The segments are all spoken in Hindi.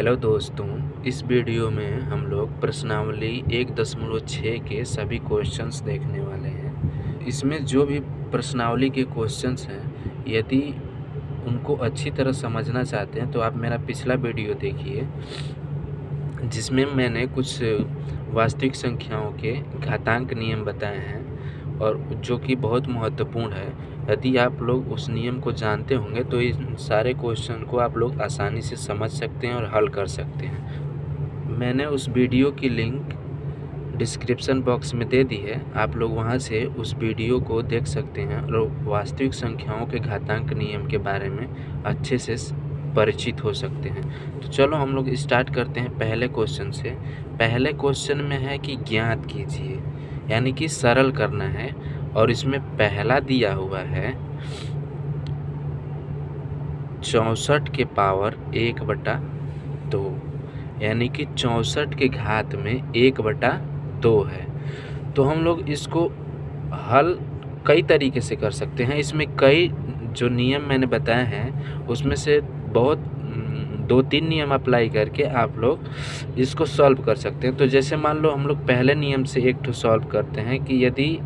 हेलो दोस्तों, इस वीडियो में हम लोग प्रश्नावली 1.6 के सभी क्वेश्चंस देखने वाले हैं। इसमें जो भी प्रश्नावली के क्वेश्चंस हैं, यदि उनको अच्छी तरह समझना चाहते हैं तो आप मेरा पिछला वीडियो देखिए, जिसमें मैंने कुछ वास्तविक संख्याओं के घातांक नियम बताए हैं और जो कि बहुत महत्वपूर्ण है। यदि आप लोग उस नियम को जानते होंगे तो इन सारे क्वेश्चन को आप लोग आसानी से समझ सकते हैं और हल कर सकते हैं। मैंने उस वीडियो की लिंक डिस्क्रिप्शन बॉक्स में दे दी है, आप लोग वहां से उस वीडियो को देख सकते हैं और वास्तविक संख्याओं के घातांक नियम के बारे में अच्छे से परिचित हो सकते हैं। तो चलो हम लोग स्टार्ट करते हैं पहले क्वेश्चन से। पहले क्वेश्चन में है कि ज्ञात कीजिए, यानी कि सरल करना है, और इसमें पहला दिया हुआ है 64 के पावर 1/2, यानी कि 64 के घात में 1/2 है। तो हम लोग इसको हल कई तरीके से कर सकते हैं। इसमें कई जो नियम मैंने बताए हैं उसमें से बहुत 2-3 नियम अप्लाई करके आप लोग इसको सॉल्व कर सकते हैं। तो जैसे मान लो हम लोग पहले नियम से एक ठो सॉल्व करते हैं कि यदि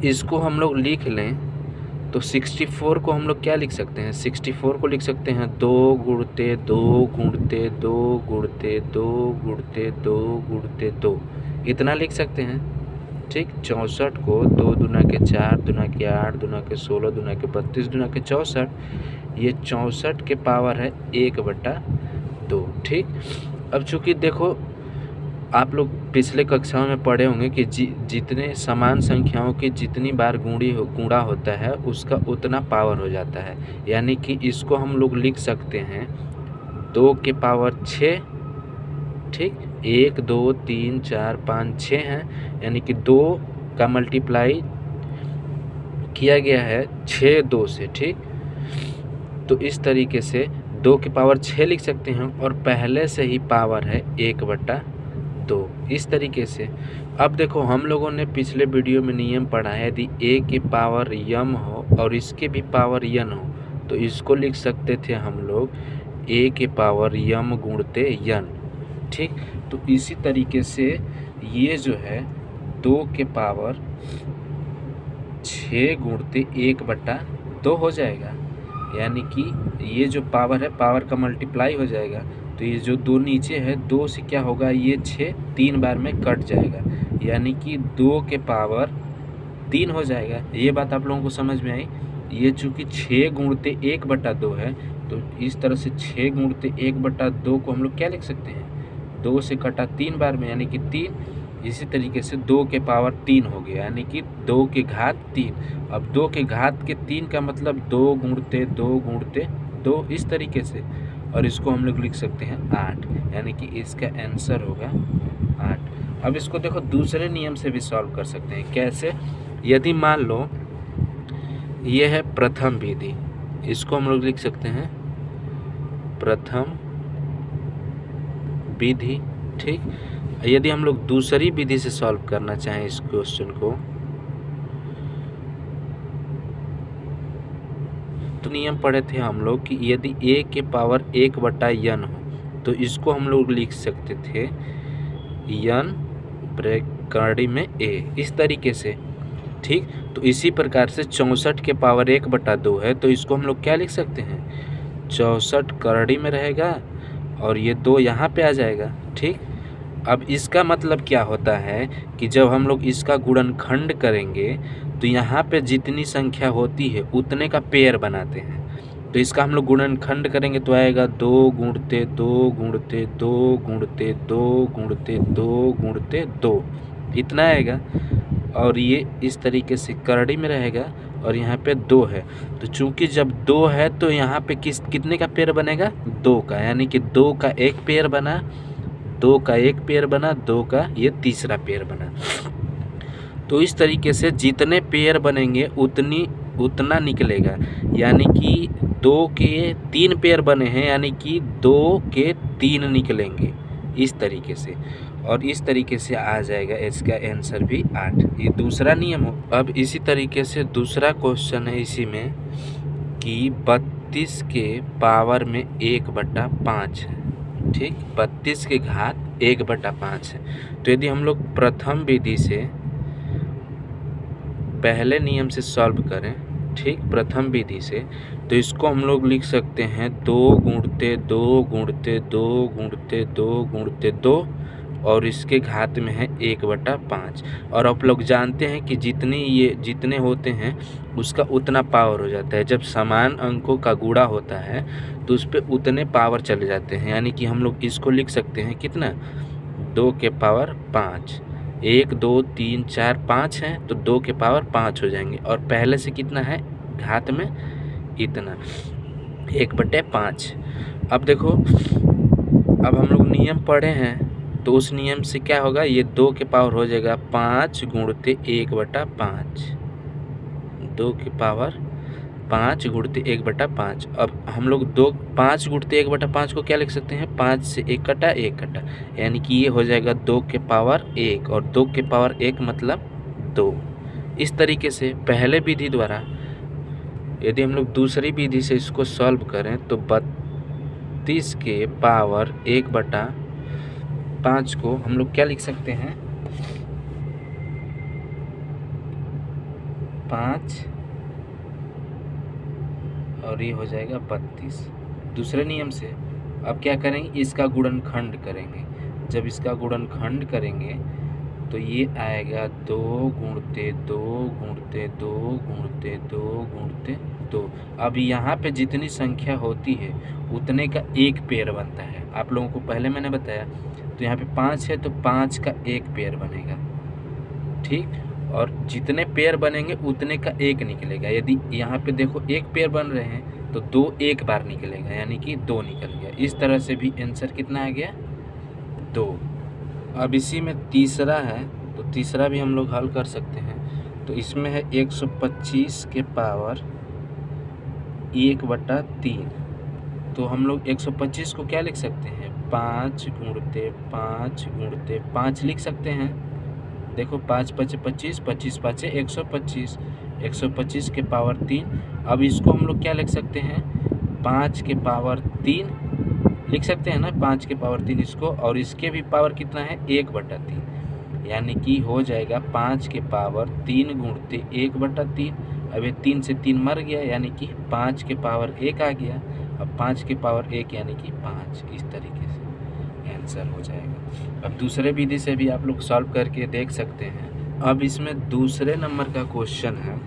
इसको हम लोग लिख लें तो 64 को हम लोग क्या लिख सकते हैं, 64 को लिख सकते हैं 2 गुणते 2 गुणते 2 गुणते 2 गुणते 2 गुणते 2, इतना लिख सकते हैं। ठीक, 64 को 2 दूना के 4 दूना के 8 दूना के 16 दूना के 32 दूना के 64, ये 64 के पावर है 1/2। ठीक, अब चूँकि देखो आप लोग पिछले कक्षाओं में पढ़े होंगे कि जितने समान संख्याओं की जितनी बार गुणा होता है उसका उतना पावर हो जाता है। यानी कि इसको हम लोग लिख सकते हैं 2 के पावर 6। ठीक, 1 2 3 4 5 6 हैं, यानी कि 2 का मल्टीप्लाई किया गया है 6 2 से। ठीक, तो इस तरीके से 2 के पावर 6 लिख सकते हैं और पहले से ही पावर है 1/2। इस तरीके से अब देखो हम लोगों ने पिछले वीडियो में नियम पढ़ा है, यदि a के पावर m हो और इसके भी पावर n हो तो इसको लिख सकते थे हम लोग a के पावर m गुणते n। ठीक, तो इसी तरीके से ये जो है 2 के पावर 6 गुणते 1/2 हो जाएगा, यानी कि ये जो पावर है पावर का मल्टीप्लाई हो जाएगा। तो ये जो 2 नीचे है 2 से क्या होगा, ये 6 3 बार में कट जाएगा, यानी कि 2 के पावर 3 हो जाएगा। ये बात आप लोगों को समझ में आई। ये चूँकि 6 गुणते 1/2 है तो इस तरह से 6 गुणते 1/2 को हम लोग क्या लिख सकते हैं, 2 से कटा 3 बार में, यानी कि 3। इसी तरीके से 2 के पावर 3 हो गया, यानी कि 2 के घात 3। अब 2 के घात के 3 का मतलब 2 गुणते 2 गुणते 2, इस तरीके से। और इसको हम लोग लिख सकते हैं 8, यानी कि इसका आंसर होगा 8। अब इसको देखो दूसरे नियम से भी सॉल्व कर सकते हैं। कैसे, यदि मान लो ये है प्रथम विधि, इसको हम लोग लिख सकते हैं प्रथम विधि। ठीक, यदि हम लोग दूसरी विधि से सॉल्व करना चाहें इस क्वेश्चन को तो नियम पढ़े थे हम लोग कि यदि a के पावर 1/n हो तो इसको हम लोग लिख सकते थे n ब्रैकेट कर्ली में a, इस तरीके से। ठीक, तो इसी प्रकार से 64 के पावर 1/2 है तो इसको हम लोग क्या लिख सकते हैं, 64 कर्ली में रहेगा और ये 2 यहाँ पे आ जाएगा। ठीक, अब इसका मतलब क्या होता है कि जब हम लोग इसका गुणनखंड करेंगे तो यहाँ पे जितनी संख्या होती है उतने का पेयर बनाते हैं। तो इसका हम लोग गुणनखंड करेंगे तो आएगा 2 गुणते 2 गुणते 2 गुणते 2 गुणते 2 गुणते 2, इतना आएगा। और ये इस तरीके से कर्ली में रहेगा और यहाँ पे 2 है, तो चूंकि जब 2 है तो यहाँ पे कितने का पेयर बनेगा, 2 का, यानी कि 2 का एक पेयर बना, 2 का एक पेयर बना, 2 का ये तीसरा पेयर बना। तो इस तरीके से जितने पेयर बनेंगे उतना निकलेगा, यानी कि 2 के 3 पेयर बने हैं, यानी कि 2 के 3 निकलेंगे इस तरीके से। और इस तरीके से आ जाएगा इसका आंसर भी 8। ये दूसरा नियम हो। अब इसी तरीके से दूसरा क्वेश्चन है इसी में कि 32 के पावर में 1/5 है। ठीक, 32 के घात 1/5 है। तो यदि हम लोग प्रथम विधि से पहले नियम से सॉल्व करें, ठीक, प्रथम विधि से, तो इसको हम लोग लिख सकते हैं 2 गुणते 2 गुणते 2 गुणते 2 गुणते 2 और इसके घात में है 1/5। और आप लोग जानते हैं कि जितने होते हैं उसका उतना पावर हो जाता है। जब समान अंकों का गुणा होता है तो उस पर उतने पावर चले जाते हैं। यानी कि हम लोग इसको लिख सकते हैं कितना, 2 के पावर 5। 1 2 3 4 5 है तो 2 के पावर 5 हो जाएंगे। और पहले से कितना है घात में, इतना, 1/5। अब देखो, अब हम लोग नियम पढ़े हैं तो उस नियम से क्या होगा, ये 2 के पावर हो जाएगा 5 गुणते 1/5। 2 के पावर 5 गुणते 1/5। अब हम लोग 5 गुणते 1/5 को क्या लिख सकते हैं, 5 से 1 कटा 1 कटा, यानी कि ये हो जाएगा 2 के पावर 1। और 2 के पावर 1 मतलब 2। इस तरीके से पहले विधि द्वारा यदि हम लोग दूसरी विधि से इसको सॉल्व करें तो 32 के पावर 1/5 को हम लोग क्या लिख सकते हैं, 5 और ये हो जाएगा 32 दूसरे नियम से। अब क्या करेंगे, इसका गुणनखंड करेंगे। जब इसका गुणनखंड करेंगे तो ये आएगा 2 गुणते 2 गुणते 2 गुणते 2 गुणते 2। अब यहाँ पे जितनी संख्या होती है उतने का एक पेयर बनता है। आप लोगों को पहले मैंने बताया, तो यहाँ पे 5 है तो 5 का एक पेयर बनेगा। ठीक, और जितने पेयर बनेंगे उतने का एक निकलेगा। यदि यहाँ पे देखो एक पेयर बन रहे हैं तो 2 एक बार निकलेगा, यानी कि 2 निकल गया। इस तरह से भी आंसर कितना आ गया, 2। अब इसी में तीसरा है तो तीसरा भी हम लोग हल कर सकते हैं। तो इसमें है 125 के पावर 1/3। तो हम लोग 125 को क्या लिख सकते हैं, 5 गुणते 5 गुणते 5 लिख सकते हैं। देखो 5 5 25, 25 5 125, 125 के पावर 3। अब इसको हम लोग क्या लिख सकते हैं, 5 के पावर 3 लिख सकते हैं ना, 5 के पावर 3 इसको। और इसके भी पावर कितना है, 1/3, यानी कि हो जाएगा 5 के पावर 3 गुणते 1/3। अब ये 3 से 3 मर गया, यानी कि 5 के पावर 1 आ गया। अब 5 के पावर 1 यानी कि 5। इस तरीके से आंसर हो जाएगा। अब दूसरे विधि से भी आप लोग सॉल्व करके देख सकते हैं। अब इसमें दूसरे नंबर का क्वेश्चन है,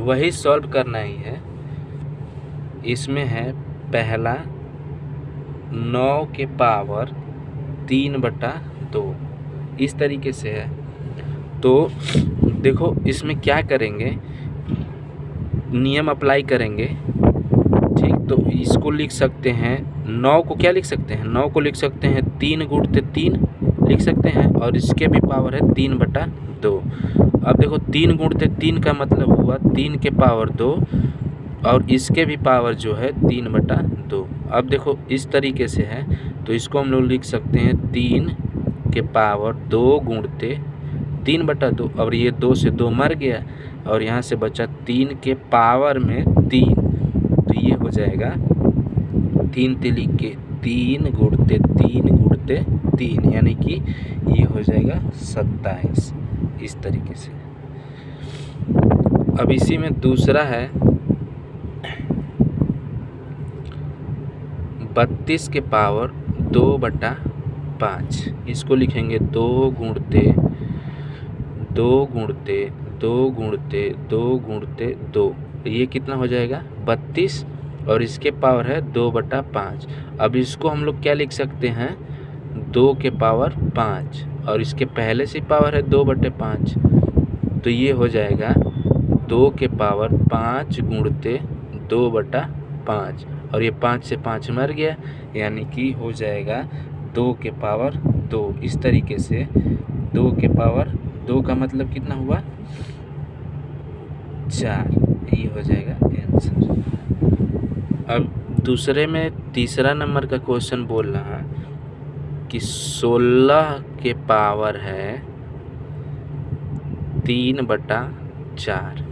वही सॉल्व करना ही है। इसमें है पहला 9 के पावर 3/2, इस तरीके से है। तो देखो इसमें क्या करेंगे, नियम अप्लाई करेंगे। ठीक, तो इसको लिख सकते हैं, 9 को क्या लिख सकते हैं, 9 को लिख सकते हैं 3 गुणते 3 लिख सकते हैं। और इसके भी पावर है 3/2। अब देखो 3 गुणते 3 का मतलब हुआ 3 के पावर 2 और इसके भी पावर जो है 3/2। अब देखो इस तरीके से है, तो इसको हम लोग लिख सकते हैं 3 के पावर 2 गुणते 3/2। और ये 2 से 2 मर गया और यहाँ से बचा 3 के पावर में 3। तो ये हो जाएगा 3 तिली के 3 गुणते 3 गुणते 3, यानी कि ये हो जाएगा 27। इस तरीके से। अब इसी में दूसरा है 32 के पावर 2/5। इसको लिखेंगे 2 गुणते 2 गुणते 2 गुणते 2 गुणते 2। ये कितना हो जाएगा, 32 और इसके पावर है 2/5। अब इसको हम लोग क्या लिख सकते हैं, 2 के पावर 5 और इसके पहले से पावर है 2/5। तो ये हो जाएगा 2 के पावर 5 गुणते 2/5 और ये 5 से 5 मर गया, यानी कि हो जाएगा 2 के पावर 2। इस तरीके से 2 के पावर 2 का मतलब कितना हुआ, 4। ये हो जाएगा आंसर। अब दूसरे में तीसरा नंबर का क्वेश्चन बोल रहा कि 16 के पावर है 3/4।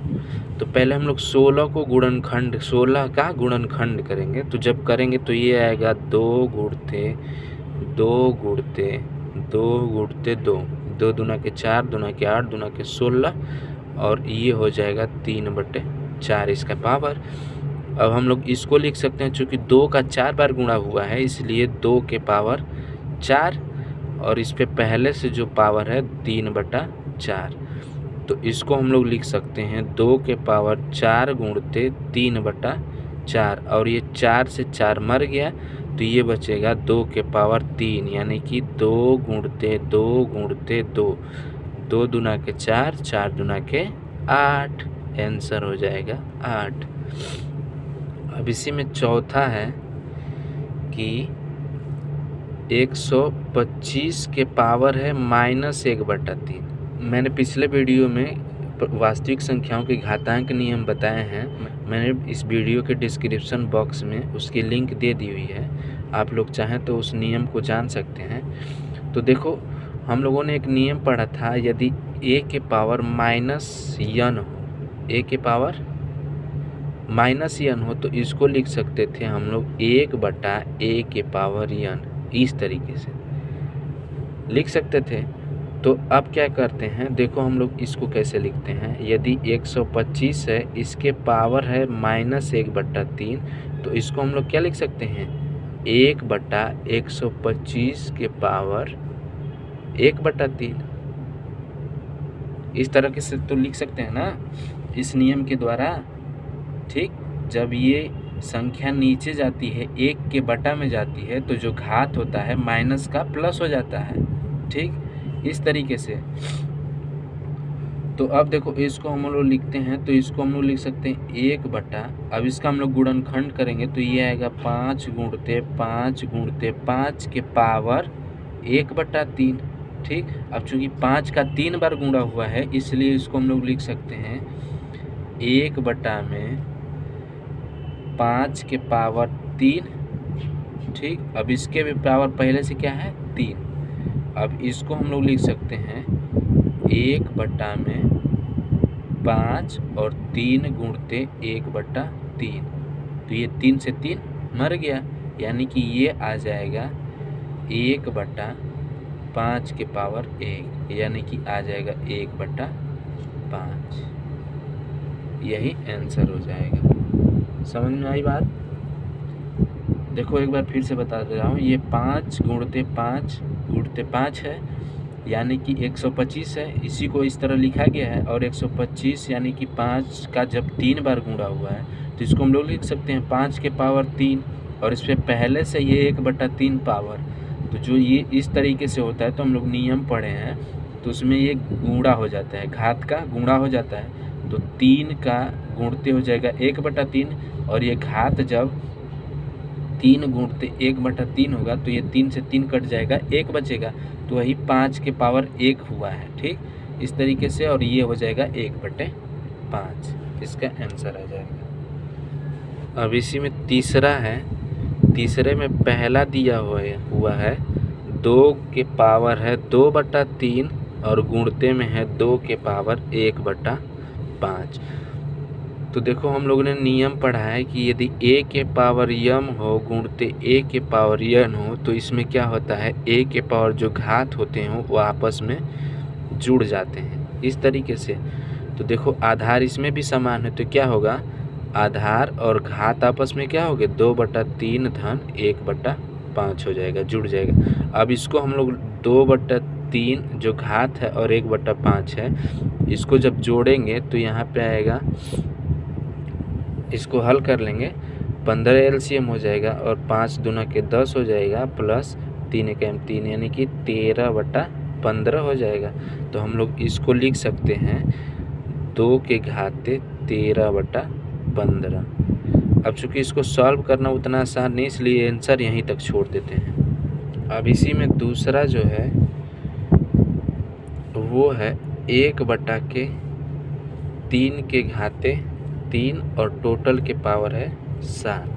तो पहले हम लोग 16 को गुणनखंड 16 का गुणनखंड करेंगे। तो जब करेंगे तो ये आएगा 2 गुणते 2 गुणते 2 गुणते 2, 2 दूना के 4, दूना के 8, दूना के 16 और ये हो जाएगा 3/4 इसका पावर। अब हम लोग इसको लिख सकते हैं, चूँकि 2 का 4 बार गुणा हुआ है इसलिए 2 के पावर 4 और इस पे पहले से जो पावर है 3/4। तो इसको हम लोग लिख सकते हैं 2 के पावर 4 गुणते 3/4 और ये 4 से 4 मर गया तो ये बचेगा 2 के पावर 3, यानी कि 2 गुणते 2 गुणते 2, 2 दूना के 4, 4 दूना के 8, आंसर हो जाएगा 8। अब इसी में चौथा है कि 125 के पावर है -1/3। मैंने पिछले वीडियो में वास्तविक संख्याओं के घातांक नियम बताए हैं, मैंने इस वीडियो के डिस्क्रिप्शन बॉक्स में उसकी लिंक दे दी हुई है, आप लोग चाहें तो उस नियम को जान सकते हैं। तो देखो हम लोगों ने एक नियम पढ़ा था, यदि a के पावर -n हो, a के पावर -n हो तो इसको लिख सकते थे हम लोग 1/a के पावर n, इस तरीके से लिख सकते थे। तो अब क्या करते हैं, देखो हम लोग इसको कैसे लिखते हैं। यदि 125 है, इसके पावर है -1/3, तो इसको हम लोग क्या लिख सकते हैं 1/125 के पावर 1/3, इस तरह के से तो लिख सकते हैं ना इस नियम के द्वारा। ठीक, जब ये संख्या नीचे जाती है 1 के बटा में जाती है तो जो घात होता है माइनस का प्लस हो जाता है। ठीक, इस तरीके से। तो अब देखो इसको हम लोग लिखते हैं, तो इसको हम लोग लिख सकते हैं 1/, अब इसका हम लोग गुणनखंड करेंगे तो ये आएगा 5 गुणते 5 गुणते 5 के पावर 1/3। ठीक, अब चूंकि 5 का 3 बार गुणा हुआ है इसलिए इसको हम लोग लिख सकते हैं 1/, में 5 के पावर 3। ठीक, अब इसके भी पावर पहले से क्या है 3। अब इसको हम लोग लिख सकते हैं 1/, में 5 और 3 गुणते 1/3, तो ये 3 से 3 मर गया, यानी कि ये आ जाएगा 1/5 के पावर 1, यानी कि आ जाएगा 1/5। यही आंसर हो जाएगा। समझ में आई बात? देखो एक बार फिर से बता दे रहा हूँ, ये 5 गुणते 5 गुणते 5 है, यानी कि 125 है, इसी को इस तरह लिखा गया है। और 125 यानी कि 5 का जब 3 बार गुणा हुआ है तो इसको हम लोग लिख सकते हैं 5 के पावर 3 और इस पर पहले से ये 1/3 पावर। तो जो ये इस तरीके से होता है तो हम लोग नियम पढ़े हैं, तो उसमें ये गुणा हो जाता है, घात का गुणा हो जाता है, तो 3 का गुणते हो जाएगा 1/3 और ये घात जब 3 गुणते 1/3 होगा तो ये 3 से 3 कट जाएगा, 1 बचेगा, तो वही 5 के पावर 1 हुआ है। ठीक, इस तरीके से, और ये हो जाएगा 1/5, इसका आंसर आ जाएगा। अब इसी में तीसरा है, तीसरे में पहला दिया हुआ है 2 के पावर है 2/3 और गुणते में है 2 के पावर 1/5। तो देखो हम लोगों ने नियम पढ़ा है कि यदि a के पावर m हो गुणते a के पावर n हो तो इसमें क्या होता है a के पावर जो घात होते हैं वो आपस में जुड़ जाते हैं, इस तरीके से। तो देखो आधार इसमें भी समान है तो क्या होगा, आधार और घात आपस में क्या हो गए 2/3 धन 1/5 हो जाएगा, जुड़ जाएगा। अब इसको हम लोग 2/3 जो घात है और 1/5 है, इसको जब जोड़ेंगे तो यहाँ पे आएगा, इसको हल कर लेंगे, 15 LCM हो जाएगा और 5 दूना के 10 हो जाएगा प्लस 3 एकम 3, यानी कि 13/15 हो जाएगा। तो हम लोग इसको लिख सकते हैं 2 के घाते 13/15। अब चूँकि इसको सॉल्व करना उतना आसान नहीं इसलिए आंसर यहीं तक छोड़ देते हैं। अब इसी में दूसरा जो है वो है 1/3 के घाते 3 और टोटल के पावर है 7।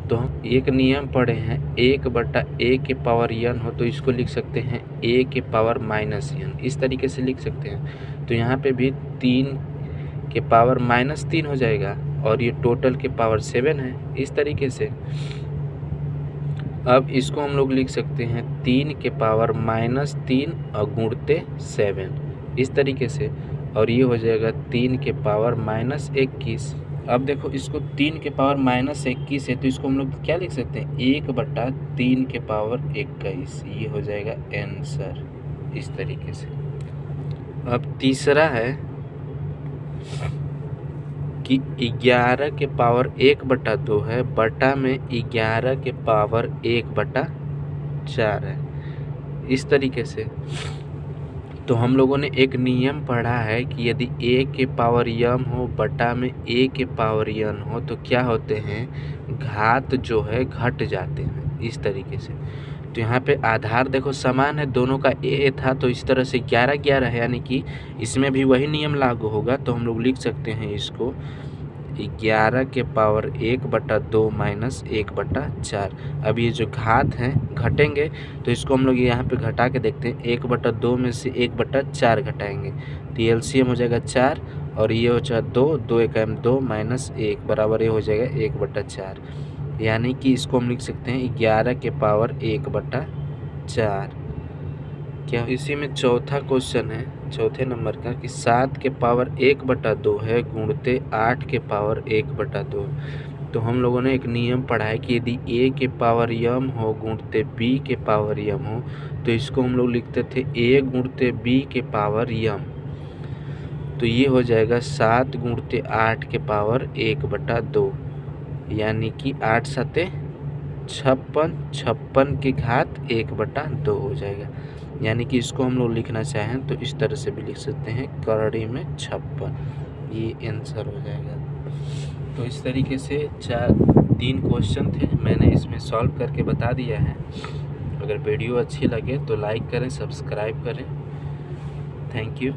तो हम एक नियम पढ़े हैं 1/a के पावर n हो तो इसको लिख सकते हैं a के पावर -n, इस तरीके से लिख सकते हैं। तो यहाँ पे भी 3 के पावर -3 हो जाएगा और ये टोटल के पावर 7 है। इस तरीके से अब इसको हम लोग लिख सकते हैं 3 के पावर -3 और गुणते 7 इस तरीके से, और ये हो जाएगा 3 के पावर -21। अब देखो इसको 3 के पावर -21 है तो इसको हम लोग क्या लिख सकते हैं 1/3 के पावर 21, ये हो जाएगा आंसर इस तरीके से। अब तीसरा है कि 11 के पावर 1/2 है, बटा में 11 के पावर 1/4 है इस तरीके से। तो हम लोगों ने एक नियम पढ़ा है कि यदि a के पावर m हो बटा में a के पावर n हो तो क्या होते हैं, घात जो है घट जाते हैं इस तरीके से। तो यहाँ पे आधार देखो समान है, दोनों का a था तो इस तरह से 11-11 है, यानी कि इसमें भी वही नियम लागू होगा। तो हम लोग लिख सकते हैं इसको 11 के पावर 1/2 माइनस 1/4। अब ये जो घात हैं घटेंगे तो इसको हम लोग यहाँ पे घटा के देखते हैं, 1/2 में से 1/4 घटाएंगे तो एलसीएम हो जाएगा 4 और ये हो जाएगा 2, 2 एकम 2 माइनस 1 बराबर ये हो जाएगा 1/4, यानी कि इसको हम लिख सकते हैं 11 के पावर 1/4। क्या इसी में चौथा क्वेश्चन है चौथे नंबर का कि 7 के पावर 1/2 है गुणते 8 के पावर 1/2। तो हम लोगों ने एक नियम पढ़ा है कि यदि a के पावर m हो गुणते b के पावर m हो तो इसको हम लोग लिखते थे a गुणते b के पावर m। तो ये हो जाएगा 7 गुणते 8 के पावर 1/2, यानी कि 8 7 56, 56 की घात 1/2 हो जाएगा। यानी कि इसको हम लोग लिखना चाहें तो इस तरह से भी लिख सकते हैं करड़ी में 56, ये आंसर हो जाएगा। तो इस तरीके से 3 क्वेश्चन थे, मैंने इसमें सॉल्व करके बता दिया है। अगर वीडियो अच्छी लगे तो लाइक करें, सब्सक्राइब करें। Thank you.